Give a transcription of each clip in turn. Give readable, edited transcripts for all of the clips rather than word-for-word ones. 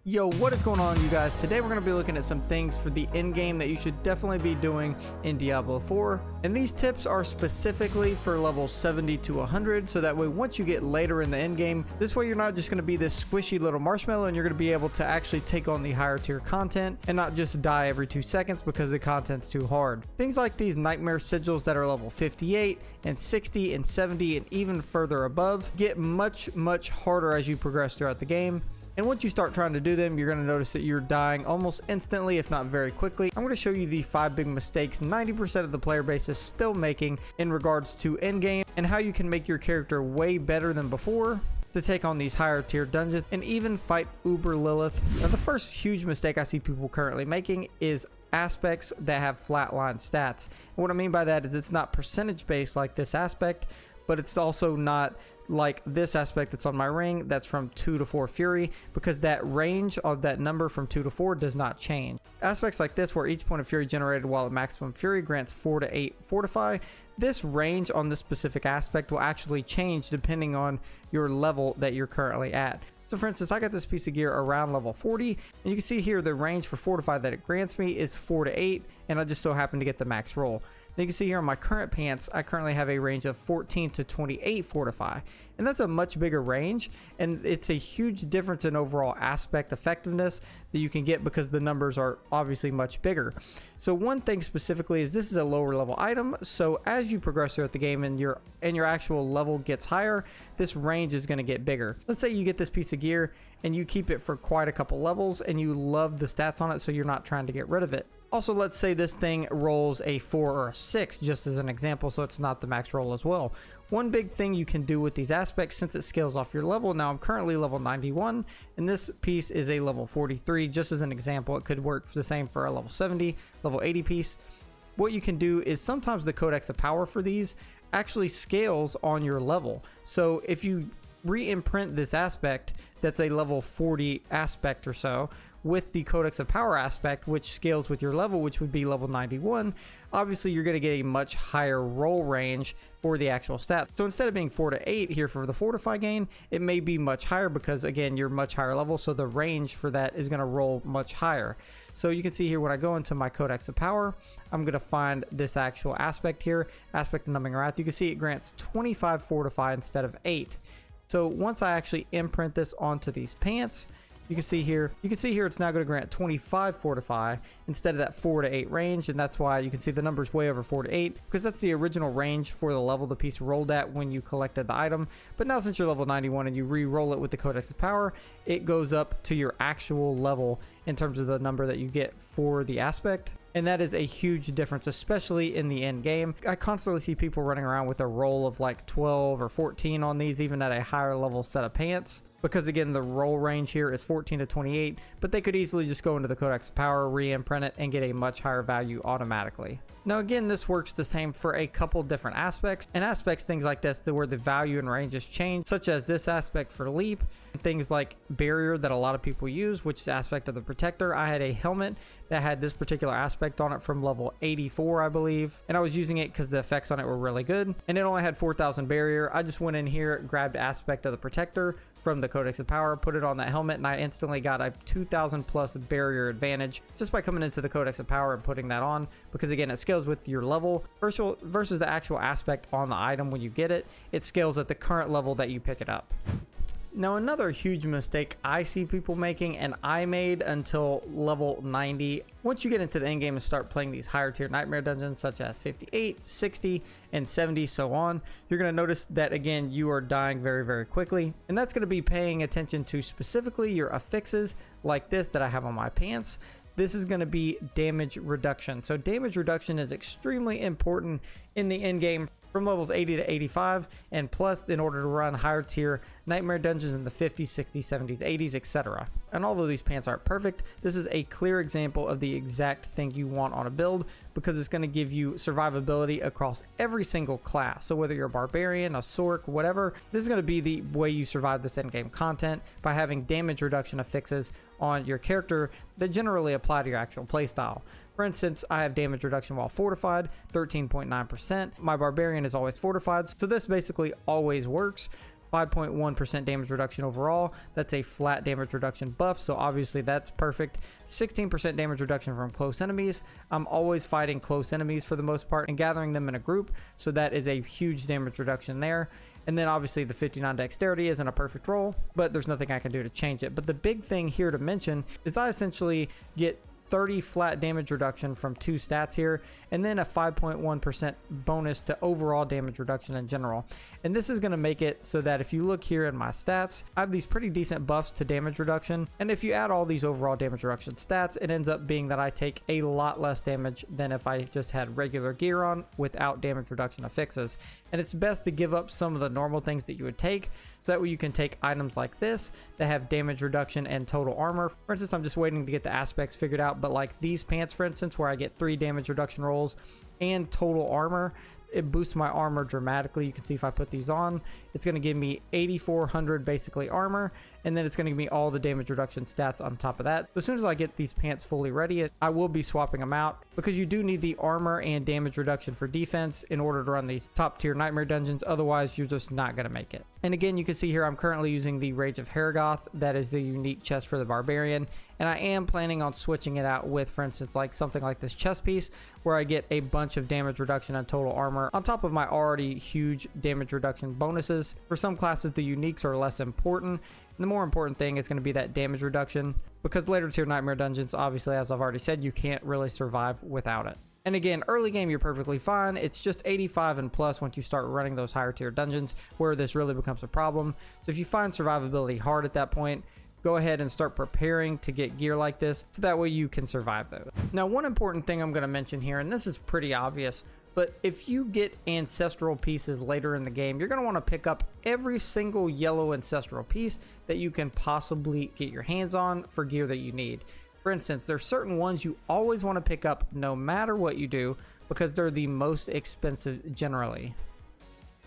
Yo, what is going on, you guys? Today we're going to be looking at some things for the end game that you should definitely be doing in Diablo 4. And these tips are specifically for levels 70 to 100, so that way once you get later in the end game, this way you're not just going to be this squishy little marshmallow, and you're going to be able to actually take on the higher tier content and not just die every 2 seconds because the content's too hard. Things like these nightmare sigils that are level 58 and 60 and 70 and even further above get much harder as you progress throughout the game. And once you start trying to do them, you're going to notice that you're dying almost instantly, if not very quickly. I'm going to show you the 5 big mistakes 90% of the player base is still making in regards to endgame, and how you can make your character way better than before to take on these higher tier dungeons and even fight Uber Lilith. Now, the first huge mistake I see people currently making is aspects that have flatline stats. And what I mean by that is it's not percentage based like this aspect, but it's also not like this aspect that's on my ring that's from 2 to 4 fury, because that range of that number from 2 to 4 does not change. Aspects like this, where each point of fury generated while at maximum fury grants 4 to 8 fortify, this range on this specific aspect will actually change depending on your level that you're currently at. So for instance, I got this piece of gear around level 40, and you can see here the range for fortify that it grants me is 4 to 8, and I just so happen to get the max roll. Now you can see here on my current pants, I currently have a range of 14 to 28 fortify, and that's a much bigger range, and it's a huge difference in overall aspect effectiveness that you can get because the numbers are obviously much bigger. So one thing specifically is this is a lower level item, so as you progress throughout the game and your actual level gets higher, this range is going to get bigger. Let's say you get this piece of gear and you keep it for quite a couple levels and you love the stats on it, so you're not trying to get rid of it. Also, let's say this thing rolls a 4 or a 6, just as an example, so it's not the max roll as well. One big thing you can do with these aspects, since it scales off your level, now I'm currently level 91, and this piece is a level 43, just as an example. It could work the same for a level 70, level 80 piece. What you can do is sometimes the Codex of Power for these actually scales on your level. So if you re-imprint this aspect that's a level 40 aspect or so with the Codex of Power aspect, which scales with your level, which would be level 91, obviously you're going to get a much higher roll range for the actual stat. So instead of being 4 to 8 here for the fortify gain, it may be much higher because again you're much higher level, so the range for that is going to roll much higher. So you can see here when I go into my Codex of Power, I'm going to find this actual aspect here, aspect of Numbing Wrath. You can see it grants 25 fortify instead of 8. So once I actually imprint this onto these pants, you can see here it's now going to grant 25 fortify instead of that 4 to 8 range, and that's why you can see the numbers way over 4 to 8, because that's the original range for the level the piece rolled at when you collected the item. But now since you're level 91 and you re-roll it with the Codex of Power, it goes up to your actual level in terms of the number that you get for the aspect. And that is a huge difference, especially in the end game. I constantly see people running around with a roll of like 12 or 14 on these, even at a higher level set of pants, because again the roll range here is 14 to 28, but they could easily just go into the Codex of Power, re-imprint it, and get a much higher value automatically. Now again, this works the same for a couple different aspects, and aspects things like this where the value and ranges change, such as this aspect for leap, and things like barrier that a lot of people use, which is aspect of the protector. I had a helmet that had this particular aspect on it from level 84, I believe, and I was using it because the effects on it were really good, and it only had 4,000 barrier. I just went in here, grabbed aspect of the protector from the Codex of Power, put it on that helmet, and I instantly got a 2,000 plus barrier advantage just by coming into the Codex of Power and putting that on, because again it scales with your level versus the actual aspect on the item. When you get it, it scales at the current level that you pick it up. Now another huge mistake I see people making, and I made until level 90, once you get into the end game and start playing these higher tier nightmare dungeons such as 58, 60, and 70, so on, you're going to notice that again you are dying very quickly, and that's going to be paying attention to specifically your affixes like this that I have on my pants. This is going to be damage reduction. So damage reduction is extremely important in the end game from levels 80 to 85 and plus in order to run higher tier nightmare dungeons in the 50s, 60s, 70s, 80s, etc. And although these pants aren't perfect, this is a clear example of the exact thing you want on a build, because it's going to give you survivability across every single class. So whether you're a barbarian, a sorc, whatever, this is going to be the way you survive this endgame content, by having damage reduction affixes on your character that generally apply to your actual playstyle. For instance, I have damage reduction while fortified, 13.9%. My barbarian is always fortified, so this basically always works. 5.1% damage reduction overall. That's a flat damage reduction buff, so obviously that's perfect. 16% damage reduction from close enemies. I'm always fighting close enemies for the most part and gathering them in a group, so that is a huge damage reduction there. And then obviously the 59 dexterity isn't a perfect roll, but there's nothing I can do to change it. But the big thing here to mention is I essentially get 30 flat damage reduction from 2 stats here, and then a 5.1% bonus to overall damage reduction in general. And this is going to make it so that if you look here in my stats, I have these pretty decent buffs to damage reduction, and if you add all these overall damage reduction stats, it ends up being that I take a lot less damage than if I just had regular gear on without damage reduction affixes. And it's best to give up some of the normal things that you would take, so that way you can take items like this that have damage reduction and total armor. For instance, I'm just waiting to get the aspects figured out, but like these pants, for instance, where I get 3 damage reduction rolls and total armor, it boosts my armor dramatically. You can see if I put these on, it's going to give me 8,400 basically armor, and then it's going to give me all the damage reduction stats on top of that. As soon as I get these pants fully ready, I will be swapping them out, because you do need the armor and damage reduction for defense in order to run these top tier nightmare dungeons. Otherwise, you're just not going to make it. And again, you can see here I'm currently using the Rage of Haragoth. That is the unique chest for the barbarian, and I am planning on switching it out with, for instance, like something like this chest piece, where I get a bunch of damage reduction and total armor on top of my already huge damage reduction bonuses. For some classes, the uniques are less important. The more important thing is going to be that damage reduction, because later tier nightmare dungeons, obviously, as I've already said, you can't really survive without it. And again, early game, you're perfectly fine. It's just 85 and plus once you start running those higher tier dungeons where this really becomes a problem. So if you find survivability hard at that point, go ahead and start preparing to get gear like this, so that way you can survive those. Now, one important thing I'm going to mention here, and this is pretty obvious, but if you get ancestral pieces later in the game, you're going to want to pick up every single yellow ancestral piece that you can possibly get your hands on for gear that you need. For instance, there's certain ones you always want to pick up no matter what you do, because they're the most expensive generally.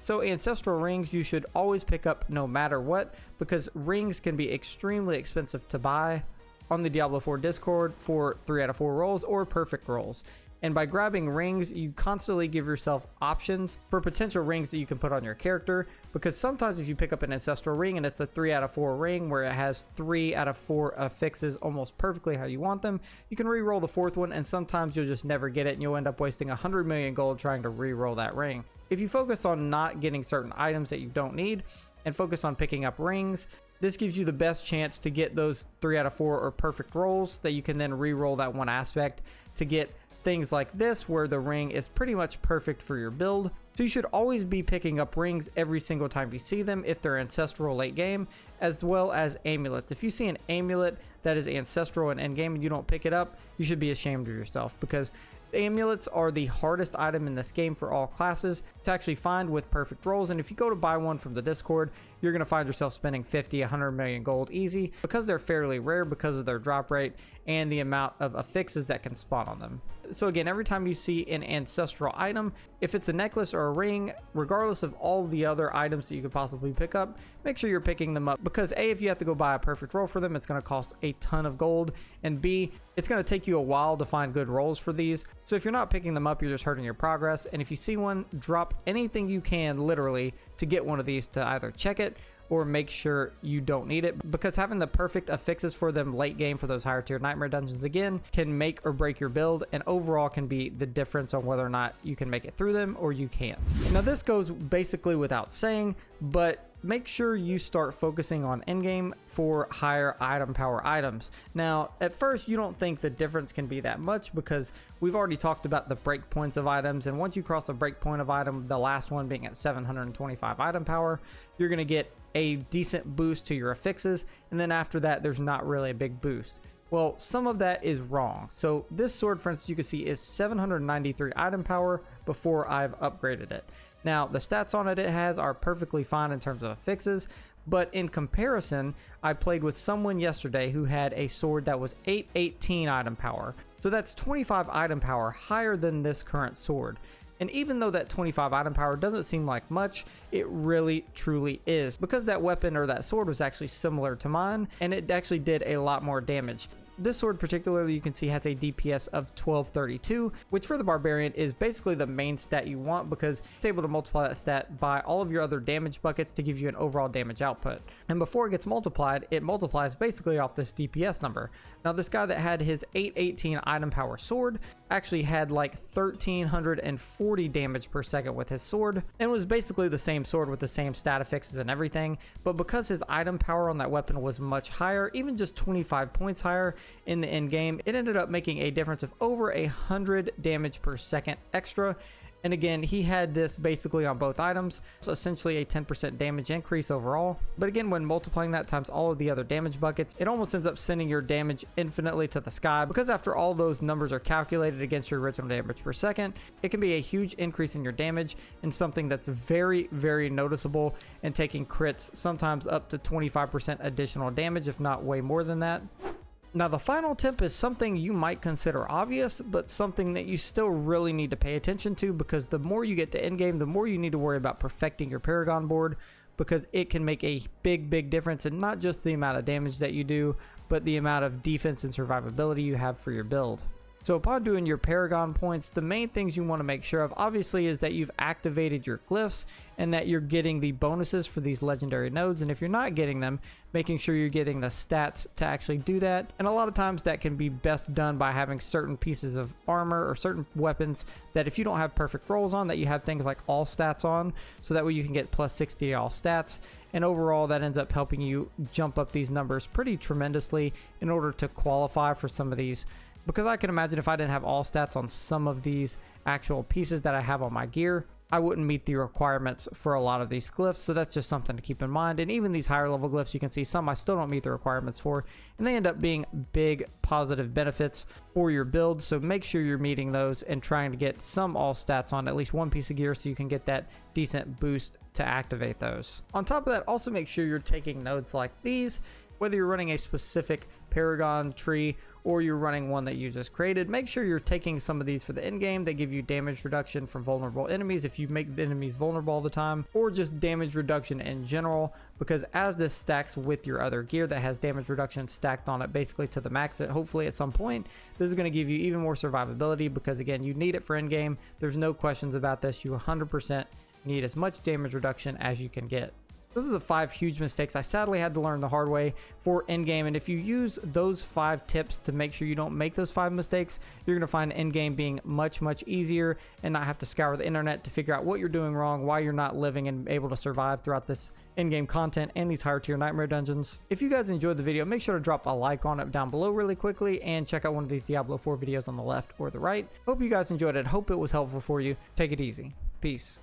So ancestral rings you should always pick up no matter what, because rings can be extremely expensive to buy on the Diablo 4 Discord for 3 out of 4 rolls or perfect rolls. And by grabbing rings, you constantly give yourself options for potential rings that you can put on your character, because sometimes if you pick up an ancestral ring and it's a 3 out of 4 ring where it has 3 out of 4 affixes almost perfectly how you want them, you can re-roll the 4th one, and sometimes you'll just never get it and you'll end up wasting 100 million gold trying to re-roll that ring. If you focus on not getting certain items that you don't need and focus on picking up rings, this gives you the best chance to get those 3 out of 4 or perfect rolls that you can then re-roll that one aspect to get things like this, where the ring is pretty much perfect for your build. So you should always be picking up rings every single time you see them if they're ancestral late game, as well as amulets. If you see an amulet that is ancestral in endgame and you don't pick it up, you should be ashamed of yourself, because amulets are the hardest item in this game for all classes to actually find with perfect rolls. And if you go to buy one from the Discord, you're going to find yourself spending 50, 100 million gold easy, because they're fairly rare because of their drop rate and the amount of affixes that can spawn on them. So again, every time you see an ancestral item, if it's a necklace or a ring, regardless of all the other items that you could possibly pick up, make sure you're picking them up, because A, if you have to go buy a perfect roll for them, it's going to cost a ton of gold, and B, it's going to take you a while to find good rolls for these. So if you're not picking them up, you're just hurting your progress. And if you see one, drop anything you can literally to get one of these to either check it or make sure you don't need it, because having the perfect affixes for them late game for those higher tier nightmare dungeons again can make or break your build, and overall can be the difference on whether or not you can make it through them or you can't. Now this goes basically without saying, but make sure you start focusing on endgame for higher item power items. Now, at first, you don't think the difference can be that much, because we've already talked about the breakpoints of items, and once you cross a breakpoint of item, the last one being at 725 item power, you're going to get a decent boost to your affixes, and then after that, there's not really a big boost. Well, some of that is wrong. So this sword, for instance, you can see is 793 item power before I've upgraded it. Now, the stats on it has are perfectly fine in terms of affixes, but in comparison, I played with someone yesterday who had a sword that was 818 item power. So that's 25 item power higher than this current sword. And even though that 25 item power doesn't seem like much, it really truly is, because that weapon or that sword was actually similar to mine, and it actually did a lot more damage. This sword particularly, you can see, has a DPS of 1232, which for the barbarian is basically the main stat you want, because it's able to multiply that stat by all of your other damage buckets to give you an overall damage output. And before it gets multiplied, it multiplies basically off this DPS number. Now this guy that had his 818 item power sword actually had like 1340 damage per second with his sword, and was basically the same sword with the same stat affixes and everything, but because his item power on that weapon was much higher, even just 25 points higher in the end game, it ended up making a difference of over 100 damage per second extra. And again, he had this basically on both items, so essentially a 10% damage increase overall. But again, when multiplying that times all of the other damage buckets, it almost ends up sending your damage infinitely to the sky, because after all those numbers are calculated against your original damage per second, it can be a huge increase in your damage, and something that's very, very noticeable, and taking crits sometimes up to 25% additional damage, if not way more than that. Now the final tip is something you might consider obvious, but something that you still really need to pay attention to, because the more you get to endgame, the more you need to worry about perfecting your Paragon board, because it can make a big difference in not just the amount of damage that you do, but the amount of defense and survivability you have for your build. So upon doing your Paragon points, the main things you want to make sure of obviously is that you've activated your glyphs and that you're getting the bonuses for these legendary nodes. And if you're not getting them, making sure you're getting the stats to actually do that. And a lot of times that can be best done by having certain pieces of armor or certain weapons that if you don't have perfect rolls on, that you have things like all stats on, so that way you can get plus 60 to all stats. And overall that ends up helping you jump up these numbers pretty tremendously in order to qualify for some of these. Because I can imagine if I didn't have all stats on some of these actual pieces that I have on my gear, I wouldn't meet the requirements for a lot of these glyphs. So that's just something to keep in mind. And even these higher level glyphs, you can see some I still don't meet the requirements for, and they end up being big positive benefits for your build. So make sure you're meeting those and trying to get some all stats on at least one piece of gear, so you can get that decent boost to activate those. On top of that, also make sure you're taking nodes like these, whether you're running a specific Paragon tree or you're running one that you just created. Make sure you're taking some of these for the end game. They give you damage reduction from vulnerable enemies if you make the enemies vulnerable all the time, or just damage reduction in general, because as this stacks with your other gear that has damage reduction stacked on it basically to the max, hopefully at some point, this is going to give you even more survivability, because again, you need it for end game. There's no questions about this. You 100% need as much damage reduction as you can get. Those are the 5 huge mistakes I sadly had to learn the hard way for endgame, and if you use those 5 tips to make sure you don't make those 5 mistakes, you're going to find endgame being much easier and not have to scour the internet to figure out what you're doing wrong, why you're not living and able to survive throughout this endgame content and these higher tier nightmare dungeons. If you guys enjoyed the video, make sure to drop a like on it down below really quickly, and check out one of these Diablo 4 videos on the left or the right. Hope you guys enjoyed it. Hope it was helpful for you. Take it easy. Peace.